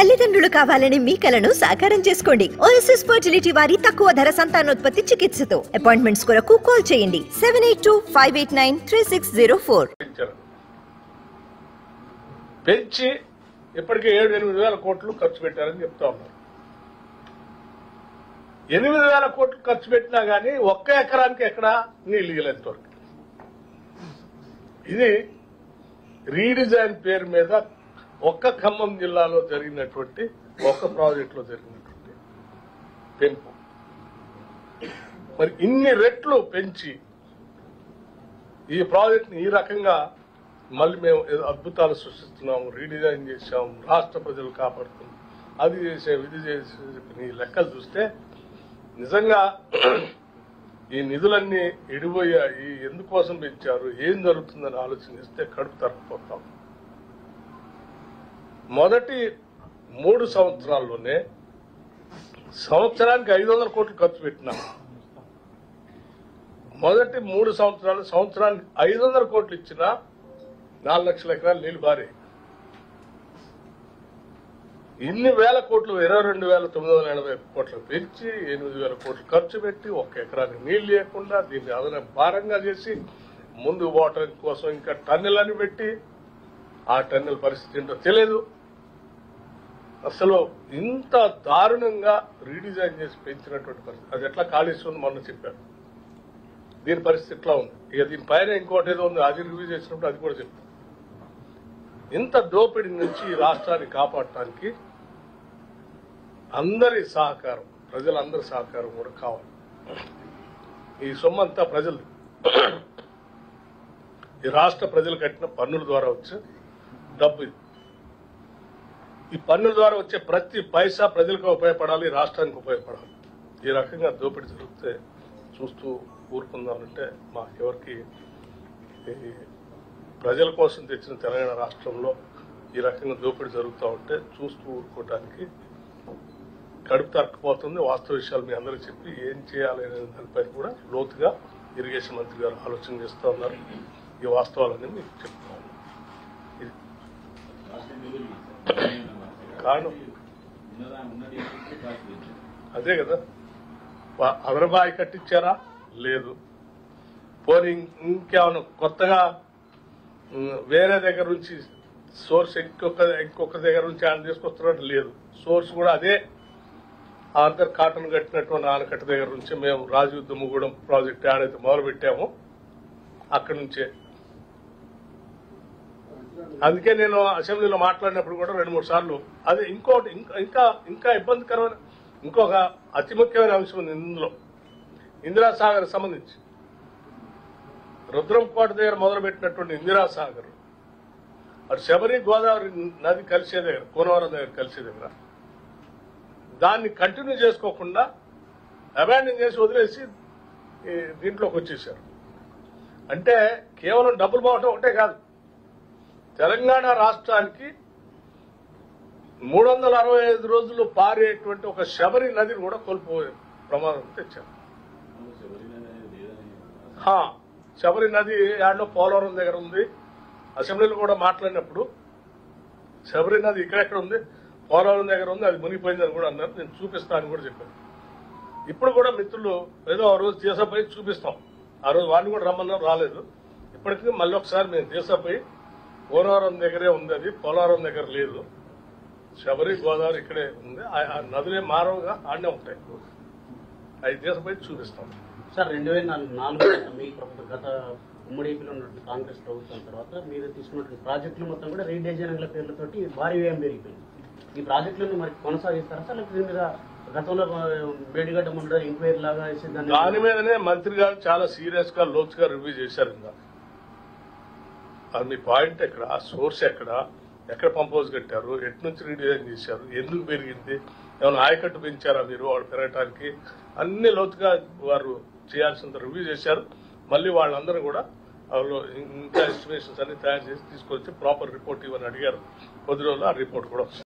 తల్లిదండ్రులు కావాలని మీ కలను సాకారం చేసుకోండి. ఓఎస్ఎస్ ఫర్టిలిటీ వారి తక్కువ ధర సంతానోత్పత్తి చికిత్సతో అపాయింట్మెంట్స్ కొరకు కాల్ చేయండి 7825893604. పెంచి ఇప్పటికే 7-8 వేల కోట్లు ఖర్చు పెట్టారని చెప్తా ఉన్నారు. 8 వేల కోట్లు ఖర్చు పెట్టినా గానీ ఒక్క ఎకరానికి ఎక్కడ నీళ్లు ఇవ్వలేంతవరకు. ఇది రీడిజైన్ పేరు మీద ఒక్క ఖమ్మం జిల్లాలో జరిగినటువంటి ఒక్క ప్రాజెక్టులో జరిగినటువంటి పెంపు. మరి ఇన్ని రెట్లు పెంచి ఈ ప్రాజెక్టుని ఈ రకంగా మళ్ళీ మేము అద్భుతాలు సృష్టిస్తున్నాము, రీడిజైన్ చేశాం, రాష్ట్ర ప్రజలు కాపాడుతున్నాం, అది చేసాం, ఇది చేసే ఈ లెక్కలు చూస్తే నిజంగా ఈ నిధులన్నీ ఎడిపోయాయి, ఎందుకోసం పెంచారు, ఏం జరుగుతుందని ఆలోచనిస్తే కడుపు తరకపోతాం. మొదటి 3 సంవత్సరాల్లోనే సంవత్సరానికి 500 కోట్లు ఖర్చు పెట్టినాం. మొదటి 3 సంవత్సరాలు సంవత్సరానికి 500 కోట్లు ఇచ్చినా 4 లక్షల ఎకరాలు నీళ్లు బారే. ఇన్ని వేల కోట్లు 22,980 కోట్లు పెంచి 8,000 కోట్లు ఖర్చు పెట్టి ఒక్క ఎకరానికి నీళ్లు లేకుండా దీన్ని అదనపు భారంగా చేసి ముందు పోవటం కోసం ఇంకా టన్నెల్ అని పెట్టి ఆ టన్నెల్ పరిస్థితి ఏంటో తెలియదు. అసలు ఇంత దారుణంగా రీడిజైన్ చేసి పెంచినటువంటి పరిస్థితి. అది ఎట్లా కాళేశ్వరం మొన్న చెప్పారు, దీని పరిస్థితి ఎట్లా ఉంది. ఇక దీని పైన ఇంకోటి ఏదో ఉంది, అది రివ్యూ చేసినప్పుడు అది కూడా చెప్తారు. ఇంత దోపిడీ నుంచి ఈ రాష్ట్రాన్ని కాపాడటానికి అందరి సహకారం, ప్రజలందరి సహకారం కూడా కావాలి. ఈ సొమ్మంతా ప్రజలు, ఈ రాష్ట్ర ప్రజలు కట్టిన పన్నుల ద్వారా వచ్చే డబ్బు ఇది. ఈ పన్నుల ద్వారా వచ్చే ప్రతి పైసా ప్రజలకు ఉపయోగపడాలి, రాష్ట్రానికి ఉపయోగపడాలి. ఈ రకంగా దోపిడీ జరిగితే చూస్తూ ఊరుకుందామంటే మాకెవరికి ప్రజల కోసం తెచ్చిన తెలంగాణ రాష్ట్రంలో ఈ రకంగా దోపిడీ జరుగుతూ ఉంటే చూస్తూ ఊరుకోవడానికి కడుపు తరకపోతుంది. వాస్తవ విషయాలు మీ అందరికీ చెప్పి ఏం చేయాలి అనే దానిపై కూడా లోతుగా ఇరిగేషన్ మంత్రి గారు ఆలోచన చేస్తూ ఉన్నారు. ఈ వాస్తవాలన్నీ మీకు చెప్తా ఉన్నాను. కారణం అదే కదా, అదనబాయి కట్టించారా? లేదు. పోనీ ఇంకేమైనా కొత్తగా వేరే దగ్గర నుంచి సోర్స్ ఇంకొక దగ్గర నుంచి ఆయన తీసుకొస్తున్నట్టు లేదు. సోర్స్ కూడా అదే ఆంధ్ర కాటన్ కట్టినటువంటి ఆనకట్ట దగ్గర నుంచి మేము రాజీవ్ దుమ్ముగూడెం ప్రాజెక్ట్ ఏడైతే మొదలు పెట్టామో అక్కడి నుంచే. అందుకే నేను అసెంబ్లీలో మాట్లాడినప్పుడు కూడా 2-3 సార్లు అదే ఇంకోటి ఇంకా ఇబ్బందికరమైన ఇంకొక అతి ముఖ్యమైన అంశం ఉంది ఇందులో. ఇందిరాసాగర్ సంబంధించి రుద్రంకోట దగ్గర మొదలుపెట్టినటువంటి ఇందిరాసాగర్ అటు శబరి గోదావరి నది కలిసే దగ్గర, కోనవరం దగ్గర కలిసే దగ్గర దాన్ని కంటిన్యూ చేసుకోకుండా అబాండన్ చేసి వదిలేసి దీంట్లోకి వచ్చేసారు. అంటే కేవలం డబ్బులు పోవటం ఒకటే కాదు, తెలంగాణ రాష్ట్రానికి 365 రోజులు పారేటువంటి ఒక శబరి నదిని కూడా కోల్పోయే ప్రమాదం తెచ్చారు. శబరి నది యాడ్లో పోలవరం దగ్గర ఉంది. అసెంబ్లీలో కూడా మాట్లాడినప్పుడు శబరి నది ఇక్కడెక్కడ ఉంది, పోలవరం దగ్గర ఉంది, అది మునిగిపోయిందని కూడా అన్నారు. నేను చూపిస్తానని కూడా చెప్పాను. ఇప్పుడు కూడా మిత్రులు ఏదో ఆ రోజు దేశపోయి చూపిస్తాం, ఆ రోజు వాడిని కూడా రమ్మన్నారు, రాలేదు. ఇప్పటికీ మళ్ళీ ఒకసారి మేము దేశపోయి పోలవరం దగ్గరే ఉంది, అది పోలవరం దగ్గర లేదు. శబరి గోదావరి ఇక్కడే ఉంది, ఆ నదులే మారవుగా ఆడనే ఉంటాయి. అవి దేశపోయి చూపిస్తాం. సార్ 2004 మీ గత ఉమ్మడి ఏపీలో ఉన్నటువంటి కాంగ్రెస్ ప్రభుత్వం తర్వాత మీరు తీసుకున్నటువంటి ప్రాజెక్టులు మొత్తం కూడా రీడిజైనింగ్ల పేర్లతోటి భారీ వ్యయం పెరిగిపోయింది. ఈ ప్రాజెక్టులను మరి కొనసాగిస్తారా సార్, లేకపోతే దీని మీద గతంలో మేడిగడ్డ ముందు ఎంక్వైరీ లాగా దాని మీదనే మంత్రి గారు చాలా సీరియస్ గా లోతుగా రివ్యూ చేశారు. అది మీ పాయింట్ ఎక్కడ, సోర్స్ ఎక్కడ పంపోజ్ కట్టారు, ఎటు నుంచి రీడిజైన్ చేశారు, ఎందుకు పెరిగింది, ఏమైనా ఆయకట్టు పెంచారా మీరు వాడు పెరగటానికి, అన్ని లోతుగా వారు చేయాల్సినంత రివ్యూ చేశారు. మళ్ళీ వాళ్ళందరూ కూడా ఇంకా ఎస్టిమేషన్స్ అన్ని తయారు చేసి తీసుకొచ్చి ప్రాపర్ రిపోర్ట్ ఇవ్వని అడిగారు. కొద్ది రోజులు ఆ రిపోర్ట్ కూడా